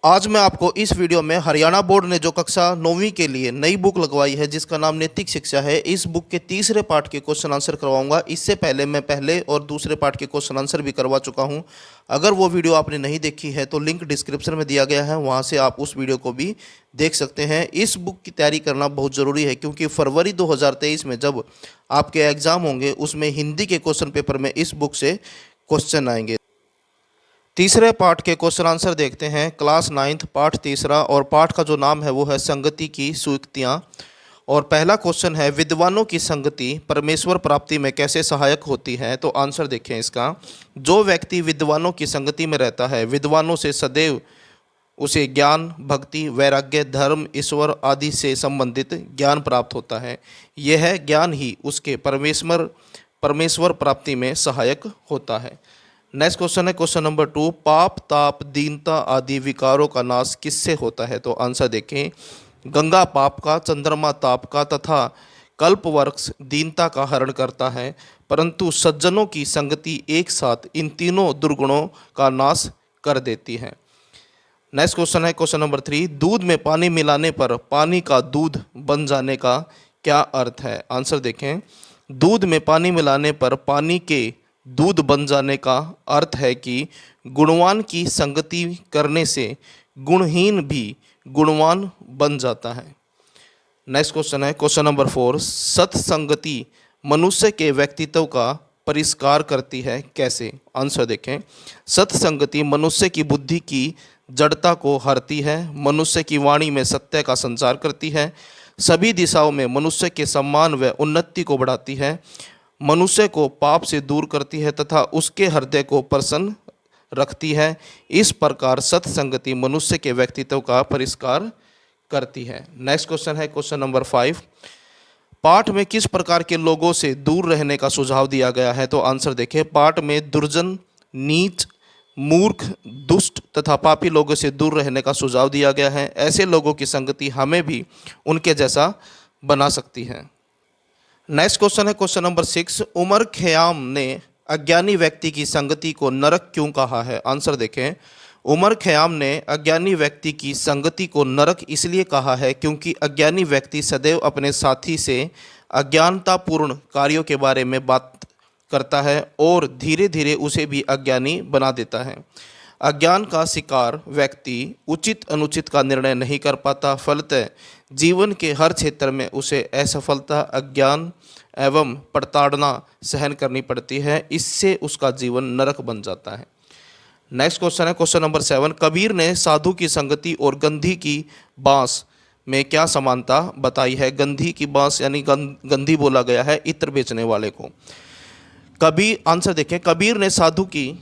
आज मैं आपको इस वीडियो में हरियाणा बोर्ड ने जो कक्षा 9वीं के लिए नई बुक लगवाई है जिसका नाम नैतिक शिक्षा है, इस बुक के तीसरे पार्ट के क्वेश्चन आंसर करवाऊंगा। इससे पहले मैं पहले और दूसरे पार्ट के क्वेश्चन आंसर भी करवा चुका हूं। अगर वो वीडियो आपने नहीं देखी है तो लिंक डिस्क्रिप्शन में दिया गया है, वहां से आप उस वीडियो को भी देख सकते हैं। इस बुक की तैयारी करना बहुत ज़रूरी है क्योंकि फरवरी 2023 में जब आपके एग्ज़ाम होंगे उसमें हिंदी के क्वेश्चन पेपर में इस बुक से क्वेश्चन आएंगे। तीसरे पार्ट के क्वेश्चन आंसर देखते हैं। क्लास 9th पार्ट तीसरा, और पार्ट का जो नाम है वो है संगति की सुयुक्तियाँ। और पहला क्वेश्चन है, विद्वानों की संगति परमेश्वर प्राप्ति में कैसे सहायक होती है। तो आंसर देखें इसका। जो व्यक्ति विद्वानों की संगति में रहता है, विद्वानों से सदैव उसे ज्ञान, भक्ति, वैराग्य, धर्म, ईश्वर आदि से संबंधित ज्ञान प्राप्त होता है। यह ज्ञान ही उसके परमेश्वर प्राप्ति में सहायक होता है। नेक्स्ट क्वेश्चन है क्वेश्चन नंबर 2, पाप, ताप, दीनता आदि विकारों का नाश किससे होता है। तो आंसर देखें। गंगा पाप का, चंद्रमा ताप का तथा कल्पवृक्ष दीनता का हरण करता है, परंतु सज्जनों की संगति एक साथ इन तीनों दुर्गुणों का नाश कर देती है। नेक्स्ट क्वेश्चन है क्वेश्चन नंबर 3, दूध में पानी मिलाने पर पानी का दूध बन जाने का क्या अर्थ है। आंसर देखें। दूध में पानी मिलाने पर पानी के दूध बन जाने का अर्थ है कि गुणवान की संगति करने से गुणहीन भी गुणवान बन जाता है। नेक्स्ट क्वेश्चन है क्वेश्चन नंबर 4, सत्संगति मनुष्य के व्यक्तित्व का परिष्कार करती है, कैसे। आंसर देखें। सत्संगति मनुष्य की बुद्धि की जड़ता को हरती है, मनुष्य की वाणी में सत्य का संचार करती है, सभी दिशाओं में मनुष्य के सम्मान व उन्नति को बढ़ाती है, मनुष्य को पाप से दूर करती है तथा उसके हृदय को प्रसन्न रखती है। इस प्रकार सत्संगति मनुष्य के व्यक्तित्व का परिष्कार करती है। नेक्स्ट क्वेश्चन है क्वेश्चन नंबर 5, पाठ में किस प्रकार के लोगों से दूर रहने का सुझाव दिया गया है। तो आंसर देखें। पाठ में दुर्जन, नीच, मूर्ख, दुष्ट तथा पापी लोगों से दूर रहने का सुझाव दिया गया है। ऐसे लोगों की संगति हमें भी उनके जैसा बना सकती है। नेक्स्ट क्वेश्चन है क्वेश्चन नंबर 6, उमर खयाम ने अज्ञानी व्यक्ति की संगति को नरक क्यों कहा है। आंसर देखें। उमर खयाम ने अज्ञानी व्यक्ति की संगति को नरक इसलिए कहा है क्योंकि अज्ञानी व्यक्ति सदैव अपने साथी से अज्ञानतापूर्ण कार्यों के बारे में बात करता है और धीरे धीरे उसे भी अज्ञानी बना देता है। अज्ञान का शिकार व्यक्ति उचित अनुचित का निर्णय नहीं कर पाता, फलतः जीवन के हर क्षेत्र में उसे असफलता, अज्ञान एवं प्रताड़ना सहन करनी पड़ती है। इससे उसका जीवन नरक बन जाता है। नेक्स्ट क्वेश्चन है क्वेश्चन नंबर 7, कबीर ने साधु की संगति और गंधी की बांस में क्या समानता बताई है। गंधी की बांस यानी गंधी बोला गया है इत्र बेचने वाले को। आंसर देखें। कबीर ने साधु की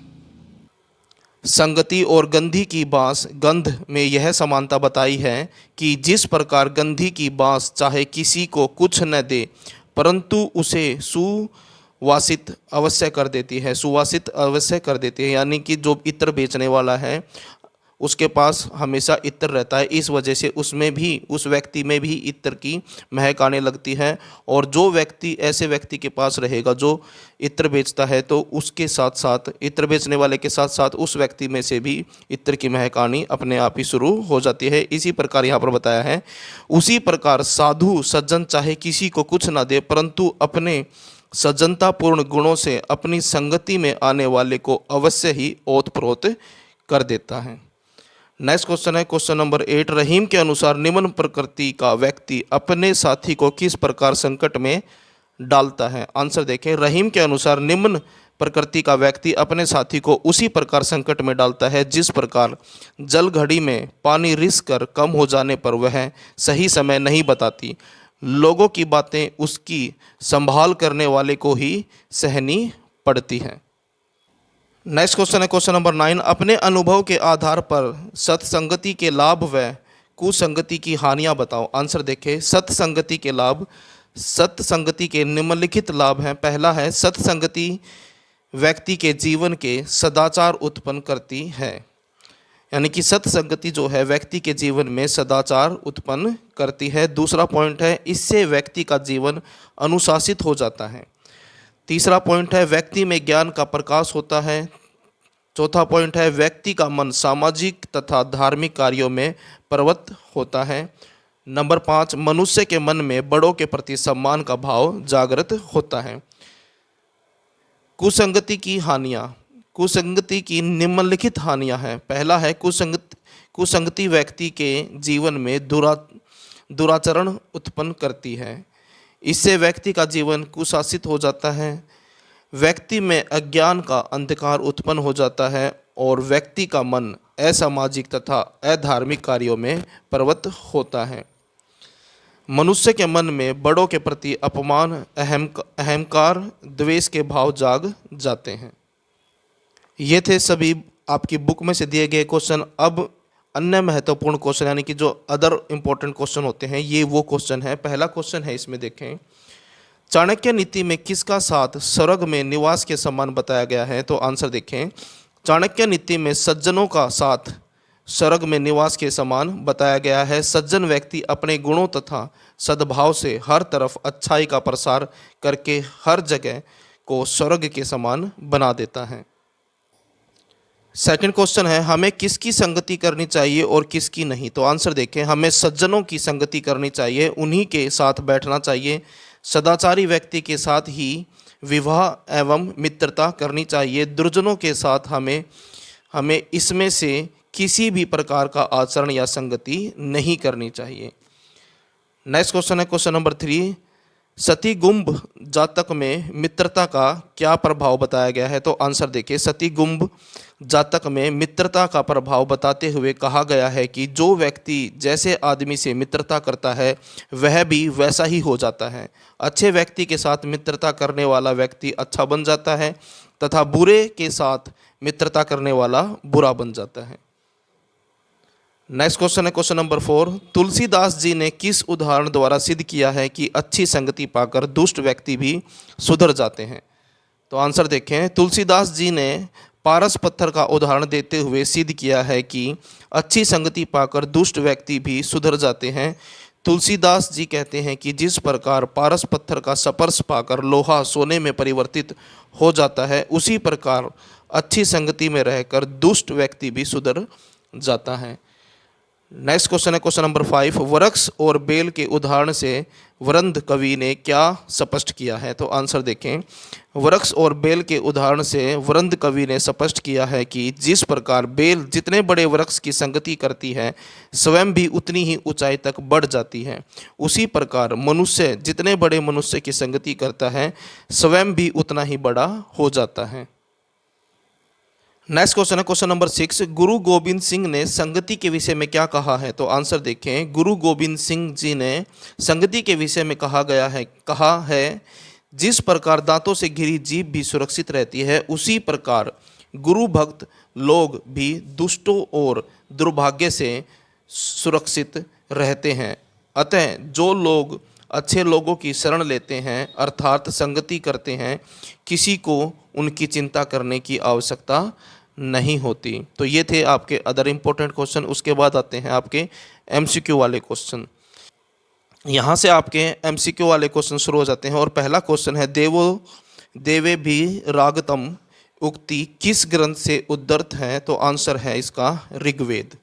संगति और गंधी की बांस गंध में यह समानता बताई है कि जिस प्रकार गंधी की बांस चाहे किसी को कुछ न दे परंतु उसे सुवासित अवश्य कर देती है, यानी कि जो इत्र बेचने वाला है उसके पास हमेशा इत्र रहता है, इस वजह से उस व्यक्ति में भी इत्र की महक आने लगती है। और जो व्यक्ति ऐसे व्यक्ति के पास रहेगा जो इत्र बेचता है तो उसके साथ साथ इत्र बेचने वाले के साथ साथ उस व्यक्ति में से भी इत्र की महक आनी अपने आप ही शुरू हो जाती है। इसी प्रकार यहाँ पर बताया है। उसी प्रकार साधु सज्जन चाहे किसी को कुछ ना दे परंतु अपने सज्जनतापूर्ण गुणों से अपनी संगति में आने वाले को अवश्य ही ओतप्रोत कर देता है। नेक्स्ट क्वेश्चन है क्वेश्चन नंबर 8, रहीम के अनुसार निम्न प्रकृति का व्यक्ति अपने साथी को किस प्रकार संकट में डालता है। आंसर देखें। रहीम के अनुसार निम्न प्रकृति का व्यक्ति अपने साथी को उसी प्रकार संकट में डालता है जिस प्रकार जल घड़ी में पानी रिस कर कम हो जाने पर वह सही समय नहीं बताती। लोगों की बातें उसकी संभाल करने वाले को ही सहनी पड़ती हैं। नेक्स्ट क्वेश्चन है क्वेश्चन नंबर 9, अपने अनुभव के आधार पर सत्संगति के लाभ व कुसंगति की हानियां बताओ। आंसर देखें। सत्संगति के लाभ। सत्संगति के निम्नलिखित लाभ हैं। पहला है, सत्संगति व्यक्ति के जीवन के सदाचार उत्पन्न करती है, यानी कि सत्संगति जो है व्यक्ति के जीवन में सदाचार उत्पन्न करती है। दूसरा पॉइंट है, इससे व्यक्ति का जीवन अनुशासित हो जाता है। तीसरा पॉइंट है, व्यक्ति में ज्ञान का प्रकाश होता है। चौथा पॉइंट है व्यक्ति का मन सामाजिक तथा धार्मिक कार्यों में प्रवृत्त होता है। नंबर 5, मनुष्य के मन में बड़ों के प्रति सम्मान का भाव जागृत होता है। कुसंगति की हानियाँ। कुसंगति की निम्नलिखित हानियाँ हैं। पहला है कुसंगति व्यक्ति के जीवन में दुराचरण उत्पन्न करती है। इससे व्यक्ति का जीवन कुशासित हो जाता है। व्यक्ति में अज्ञान का अंधकार उत्पन्न हो जाता है और व्यक्ति का मन असामाजिक तथा अधार्मिक कार्यों में प्रवृत्त होता है। मनुष्य के मन में बड़ों के प्रति अपमान, अहंकार, द्वेष के भाव जाग जाते हैं। ये थे सभी आपकी बुक में से दिए गए क्वेश्चन। अब अन्य महत्वपूर्ण क्वेश्चन यानी कि जो अदर इंपॉर्टेंट क्वेश्चन होते हैं, ये वो क्वेश्चन है। पहला क्वेश्चन है, इसमें देखें, चाणक्य नीति में किसका साथ स्वर्ग में निवास के समान बताया गया है? तो आंसर देखें, चाणक्य नीति में सज्जनों का साथ स्वर्ग में निवास के समान बताया गया है। सज्जन व्यक्ति अपने गुणों तथा सद्भाव से हर तरफ अच्छाई का प्रसार करके हर जगह को स्वर्ग के समान बना देता है। सेकंड क्वेश्चन है, हमें किसकी संगति करनी चाहिए और किसकी नहीं? तो आंसर देखें, हमें सज्जनों की संगति करनी चाहिए, उन्हीं के साथ बैठना चाहिए। सदाचारी व्यक्ति के साथ ही विवाह एवं मित्रता करनी चाहिए। दुर्जनों के साथ हमें इसमें से किसी भी प्रकार का आचरण या संगति नहीं करनी चाहिए। नेक्स्ट क्वेश्चन है क्वेश्चन नंबर 3, सतीगुम्ब जातक में मित्रता का क्या प्रभाव बताया गया है? तो आंसर देखिए, सतीगुम्ब जातक में मित्रता का प्रभाव बताते हुए कहा गया है कि जो व्यक्ति जैसे आदमी से मित्रता करता है वह भी वैसा ही हो जाता है। अच्छे व्यक्ति के साथ मित्रता करने वाला व्यक्ति अच्छा बन जाता है तथा बुरे के साथ मित्रता करने वाला बुरा बन जाता है। नेक्स्ट क्वेश्चन है क्वेश्चन नंबर 4, तुलसीदास जी ने किस उदाहरण द्वारा सिद्ध किया है कि अच्छी संगति पाकर दुष्ट व्यक्ति भी सुधर जाते हैं? तो आंसर देखें, तुलसीदास जी ने पारस पत्थर का उदाहरण देते हुए सिद्ध किया है कि अच्छी संगति पाकर दुष्ट व्यक्ति भी सुधर जाते हैं। तुलसीदास जी कहते हैं कि जिस प्रकार पारस पत्थर का स्पर्श पाकर लोहा सोने में परिवर्तित हो जाता है, उसी प्रकार अच्छी संगति में रहकर दुष्ट व्यक्ति भी सुधर जाता है। नेक्स्ट क्वेश्चन है क्वेश्चन नंबर 5, वृक्ष और बेल के उदाहरण से वृंद कवि ने क्या स्पष्ट किया है? तो आंसर देखें, वृक्ष और बेल के उदाहरण से वृंद कवि ने स्पष्ट किया है कि जिस प्रकार बेल जितने बड़े वृक्ष की संगति करती है स्वयं भी उतनी ही ऊंचाई तक बढ़ जाती है, उसी प्रकार मनुष्य जितने बड़े मनुष्य की संगति करता है स्वयं भी उतना ही बड़ा हो जाता है। नेक्स्ट क्वेश्चन है क्वेश्चन नंबर 6, गुरु गोविंद सिंह ने संगति के विषय में क्या कहा है? तो आंसर देखें, गुरु गोविंद सिंह जी ने संगति के विषय में कहा है जिस प्रकार दांतों से घिरी जीभ भी सुरक्षित रहती है, उसी प्रकार गुरु भक्त लोग भी दुष्टों और दुर्भाग्य से सुरक्षित रहते हैं। अतः जो लोग अच्छे लोगों की शरण लेते हैं अर्थात संगति करते हैं, किसी को उनकी चिंता करने की आवश्यकता नहीं होती। तो ये थे आपके अदर इम्पोर्टेंट क्वेश्चन। उसके बाद आते हैं आपके एमसीक्यू वाले क्वेश्चन। यहाँ से आपके एमसीक्यू वाले क्वेश्चन शुरू हो जाते हैं और पहला क्वेश्चन है, देवे भी रागतम उक्ति किस ग्रंथ से उद्धृत है? तो आंसर है इसका ऋग्वेद।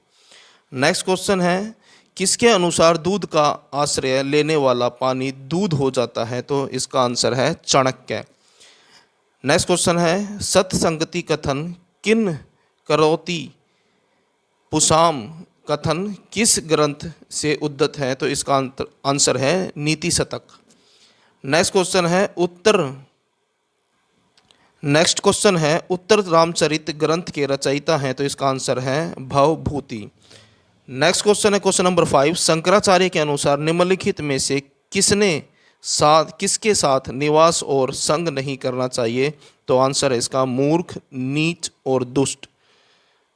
नेक्स्ट क्वेश्चन है, किसके अनुसार दूध का आश्रय लेने वाला पानी दूध हो जाता है? तो इसका आंसर है चाणक्य। नेक्स्ट क्वेश्चन है, सत्संगति कथन किन करोति पुषाम कथन किस ग्रंथ से उद्धृत है? तो इसका आंसर है नीति शतक। नेक्स्ट क्वेश्चन है उत्तर रामचरित ग्रंथ के रचयिता हैं? तो इसका आंसर है भवभूति। नेक्स्ट क्वेश्चन है क्वेश्चन नंबर 5, शंकराचार्य के अनुसार निम्नलिखित में से किसके साथ निवास और संग नहीं करना चाहिए? तो आंसर है इसका मूर्ख, नीच और दुष्ट।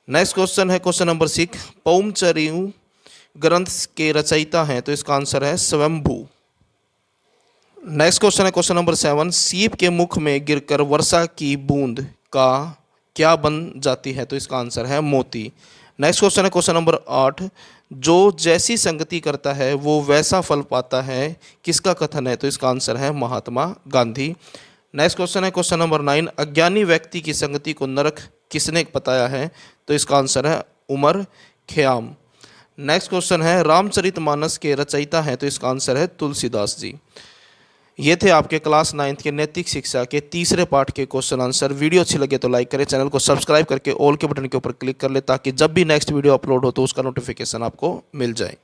नेक्स्ट क्वेश्चन है क्वेश्चन नंबर 6, पौमचर्यु ग्रंथ के रचयिता हैं? तो इसका आंसर है स्वयंभू। नेक्स्ट क्वेश्चन है क्वेश्चन नंबर 7, सीप के मुख में गिरकर वर्षा की बूंद का क्या बन जाती है? तो इसका आंसर है मोती। नेक्स्ट क्वेश्चन है क्वेश्चन नंबर 8, जो जैसी संगति करता है वो वैसा फल पाता है, किसका कथन है? तो इसका आंसर है महात्मा गांधी। नेक्स्ट क्वेश्चन है क्वेश्चन नंबर 9, अज्ञानी व्यक्ति की संगति को नरक किसने बताया है? तो इसका आंसर है उमर खयाम। नेक्स्ट क्वेश्चन है रामचरितमानस के रचयिता हैं? तो इसका आंसर है तुलसीदास जी। ये थे आपके क्लास 9th के नैतिक शिक्षा के तीसरे पार्ट के क्वेश्चन आंसर। वीडियो अच्छी लगे तो लाइक करें, चैनल को सब्सक्राइब करके ऑल के बटन के ऊपर क्लिक कर ले ताकि जब भी नेक्स्ट वीडियो अपलोड हो तो उसका नोटिफिकेशन आपको मिल जाए।